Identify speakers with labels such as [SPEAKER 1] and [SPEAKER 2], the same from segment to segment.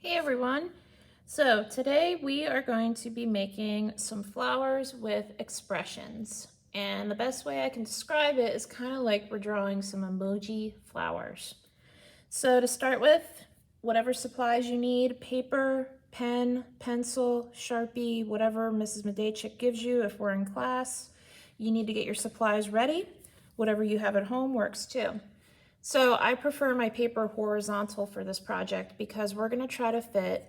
[SPEAKER 1] Hey everyone! So today we are going to be making some flowers with expressions. And the best way I can describe it is kind of like we're drawing some emoji flowers. So to start with, whatever supplies you need, paper, pen, pencil, Sharpie, whatever Mrs. Medaychik gives you if we're in class, you need to get your supplies ready. Whatever you have at home works too. So I prefer my paper horizontal for this project because we're going to try to fit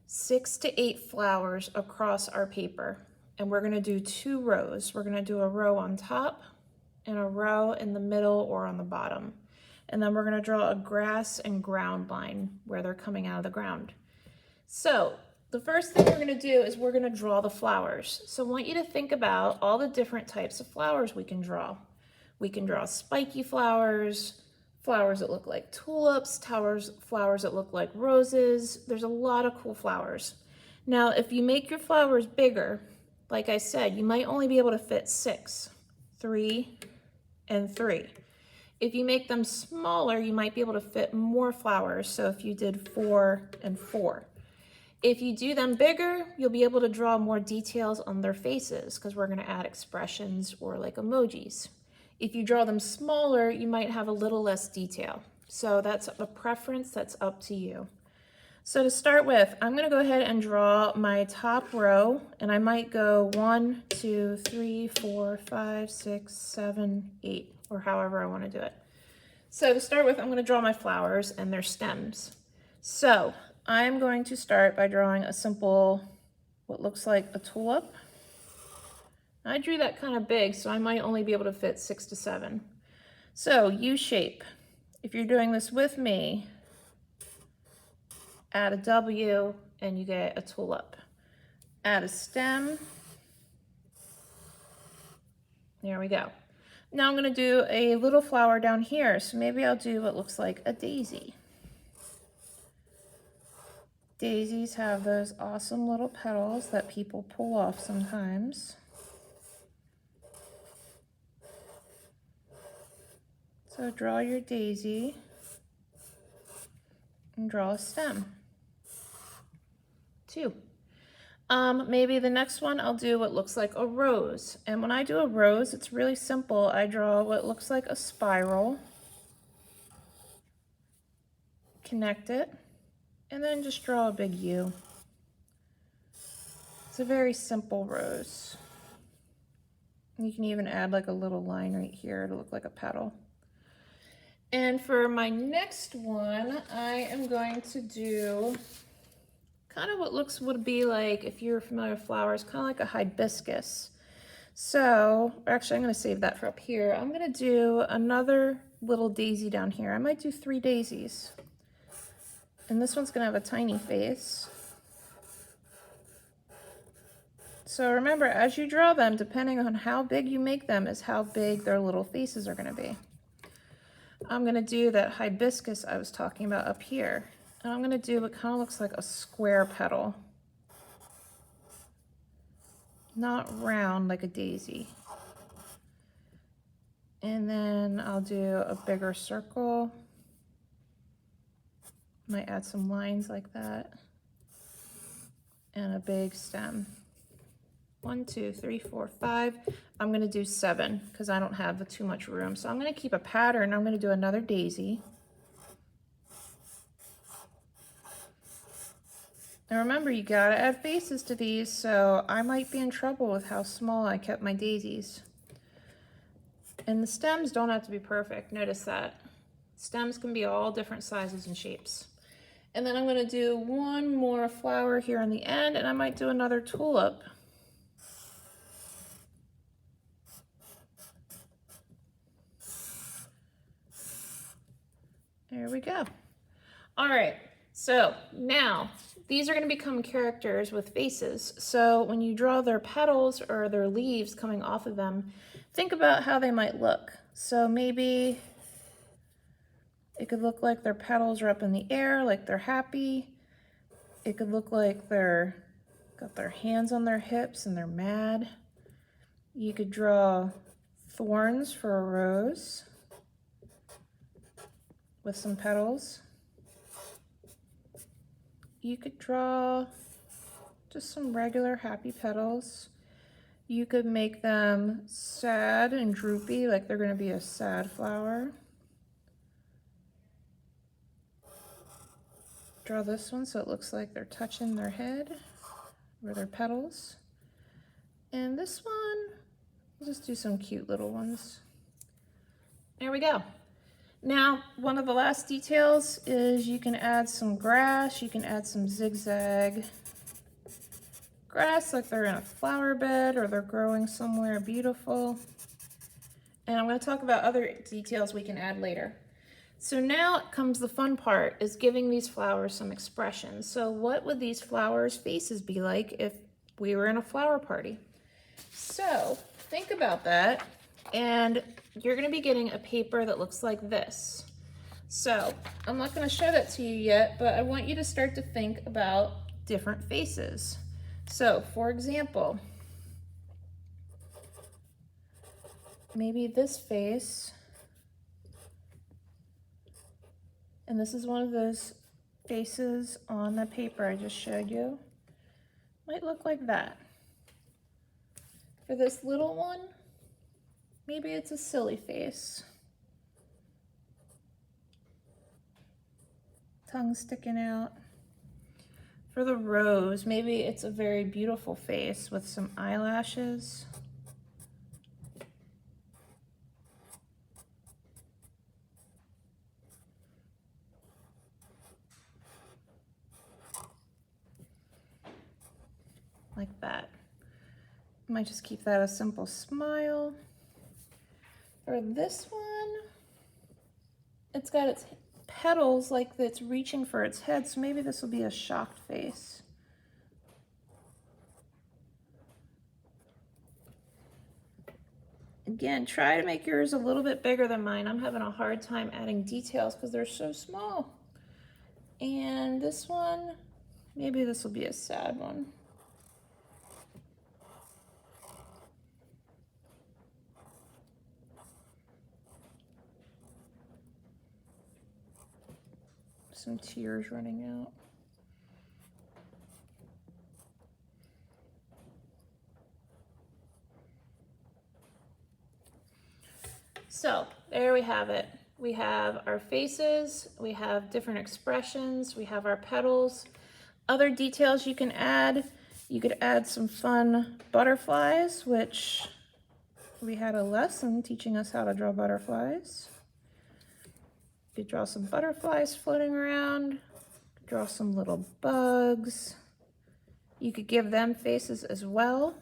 [SPEAKER 1] 6 to 8 flowers across our paper. And we're going to do 2 rows. We're going to do a row on top and a row in the middle or on the bottom. And then we're going to draw a grass and ground line where they're coming out of the ground. So the first thing we're going to do is we're going to draw the flowers. So I want you to think about all the different types of flowers we can draw. We can draw spiky flowers, flowers that look like tulips, flowers that look like roses. There's a lot of cool flowers. Now, if you make your flowers bigger, like I said, you might only be able to fit 6, 3, and 3. If you make them smaller, you might be able to fit more flowers. So if you did 4 and 4. If you do them bigger, you'll be able to draw more details on their faces because we're going to add expressions or like emojis. If you draw them smaller, you might have a little less detail. So that's a preference that's up to you. So to start with, I'm going to go ahead and draw my top row, and I might go 1, 2, 3, 4, 5, 6, 7, 8, or however I want to do it. So to start with, I'm going to draw my flowers and their stems. So I'm going to start by drawing a simple, what looks like a tulip. I drew that kind of big, so I might only be able to fit 6 to 7. So U shape. If you're doing this with me, add a W and you get a tulip. Add a stem. There we go. Now I'm going to do a little flower down here, so maybe I'll do what looks like a daisy. Daisies have those awesome little petals that people pull off sometimes. So draw your daisy and draw a stem. 2. Maybe the next one I'll do what looks like a rose. And when I do a rose, it's really simple. I draw what looks like a spiral, connect it, and then just draw a big U. It's a very simple rose. You can even add like a little line right here to look like a petal. And for my next one, I am going to do kind of what would be like, if you're familiar with flowers, kind of like a hibiscus. So actually I'm going to save that for up here. I'm going to do another little daisy down here. I might do 3 daisies. And this one's going to have a tiny face. So remember, as you draw them, depending on how big you make them is how big their little faces are going to be. I'm going to do that hibiscus I was talking about up here. And I'm going to do what kind of looks like a square petal. Not round like a daisy. And then I'll do a bigger circle. Might add some lines like that. And a big stem. 1, 2, 3, 4, 5. I'm going to do 7 because I don't have too much room. So I'm going to keep a pattern. I'm going to do another daisy. And remember, you got to add faces to these, so I might be in trouble with how small I kept my daisies. And the stems don't have to be perfect. Notice that. Stems can be all different sizes and shapes. And then I'm going to do one more flower here on the end, and I might do another tulip. There we go. All right, so now these are going to become characters with faces. So when you draw their petals or their leaves coming off of them, think about how they might look. So maybe it could look like their petals are up in the air, like they're happy. It could look like they're got their hands on their hips and they're mad. You could draw thorns for a rose with some petals. you could draw just some regular happy petals. You could make them sad and droopy, like they're going to be a sad flower. Draw this one so it looks like they're touching their head or their petals. And this one, we'll just do some cute little ones. There we go. Now, one of the last details is you can add some grass. You can add some zigzag grass like they're in a flower bed or they're growing somewhere beautiful. And I'm going to talk about other details we can add later. So now comes the fun part, is giving these flowers some expression. So what would these flowers' faces be like if we were in a flower party? So think about that, and you're going to be getting a paper that looks like this. So I'm not going to show that to you yet, but I want you to start to think about different faces. So for example, maybe this face, and this is one of those faces on the paper I just showed you, might look like that. For this little one, maybe it's a silly face. Tongue sticking out. For the rose, maybe it's a very beautiful face with some eyelashes. Like that. Might just keep that a simple smile. For this one, it's got its petals like it's reaching for its head, so maybe this will be a shocked face. Again, try to make yours a little bit bigger than mine. I'm having a hard time adding details because they're so small. And this one, maybe this will be a sad one. Some tears running out. So there we have it. We have our faces, we have different expressions, we have our petals. Other details you can add, you could add some fun butterflies, which we had a lesson teaching us how to draw butterflies. You could draw some butterflies floating around, draw some little bugs. You could give them faces as well.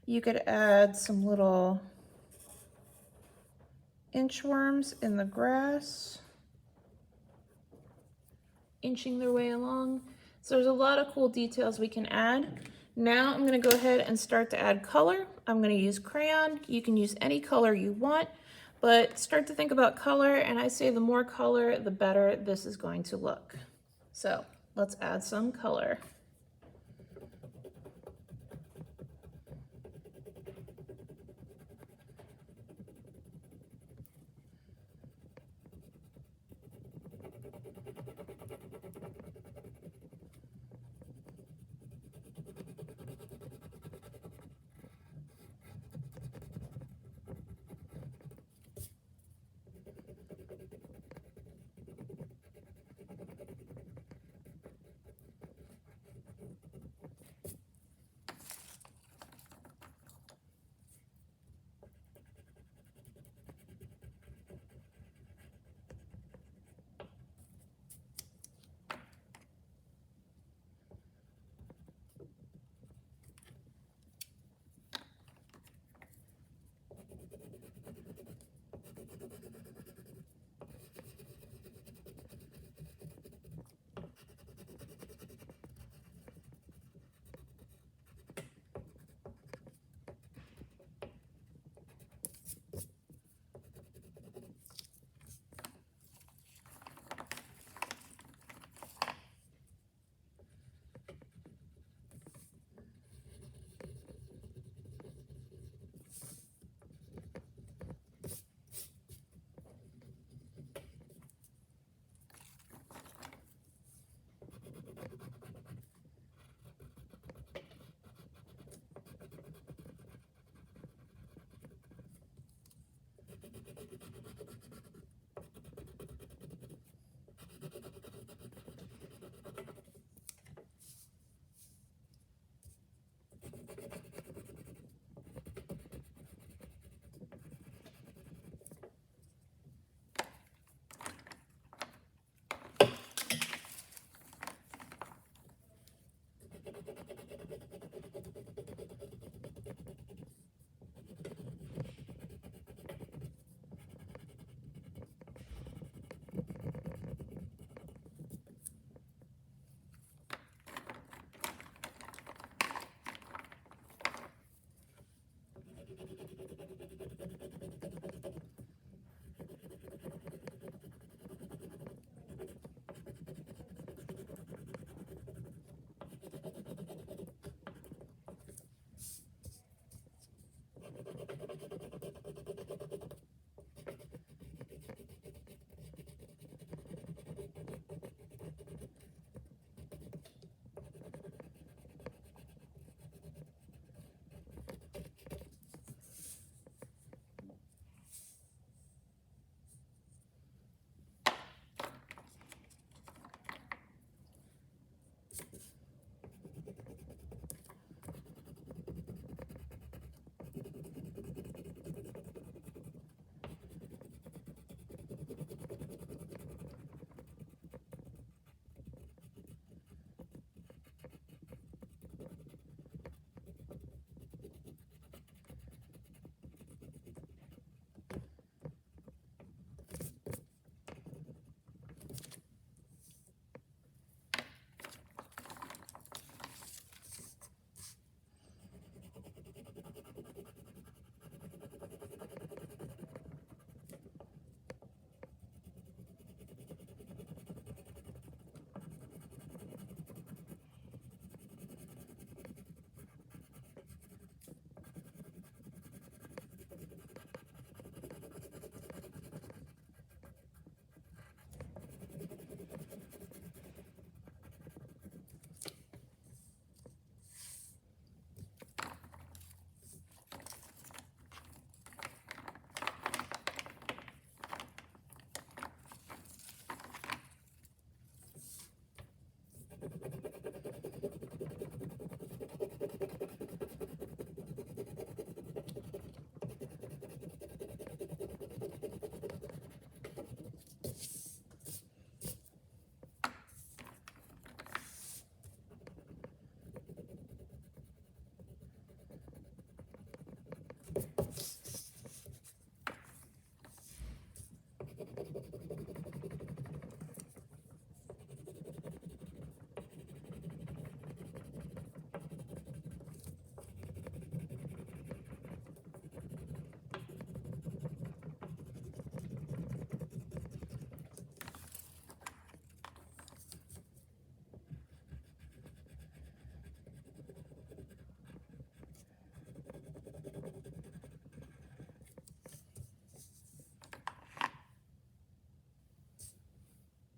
[SPEAKER 1] You could add some little inchworms in the grass, inching their way along. So there's a lot of cool details we can add. Now I'm going to go ahead and start to add color. I'm going to use crayon. You can use any color you want, but start to think about color, and I say the more color, the better this is going to look. So let's add some color.